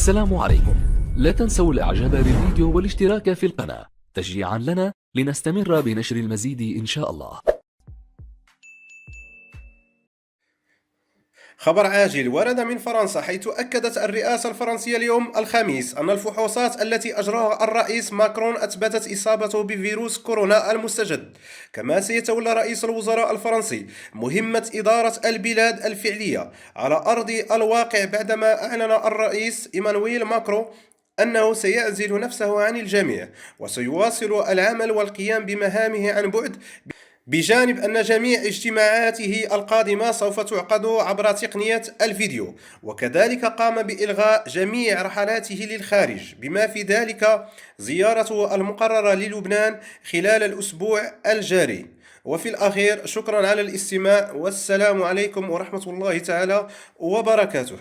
السلام عليكم. لا تنسوا الاعجاب بالفيديو والاشتراك في القناة تشجيعا لنا لنستمر بنشر المزيد إن شاء الله. خبر عاجل ورد من فرنسا، حيث أكدت الرئاسة الفرنسية اليوم الخميس أن الفحوصات التي أجراها الرئيس ماكرون أثبتت إصابته بفيروس كورونا المستجد. كما سيتولى رئيس الوزراء الفرنسي مهمة إدارة البلاد الفعلية على أرض الواقع، بعدما أعلن الرئيس إيمانويل ماكرون أنه سيعزل نفسه عن الجميع وسيواصل العمل والقيام بمهامه عن بعد، بجانب أن جميع اجتماعاته القادمة سوف تعقد عبر تقنية الفيديو. وكذلك قام بإلغاء جميع رحلاته للخارج، بما في ذلك زيارته المقررة للبنان خلال الأسبوع الجاري. وفي الأخير شكرا على الاستماع، والسلام عليكم ورحمة الله تعالى وبركاته.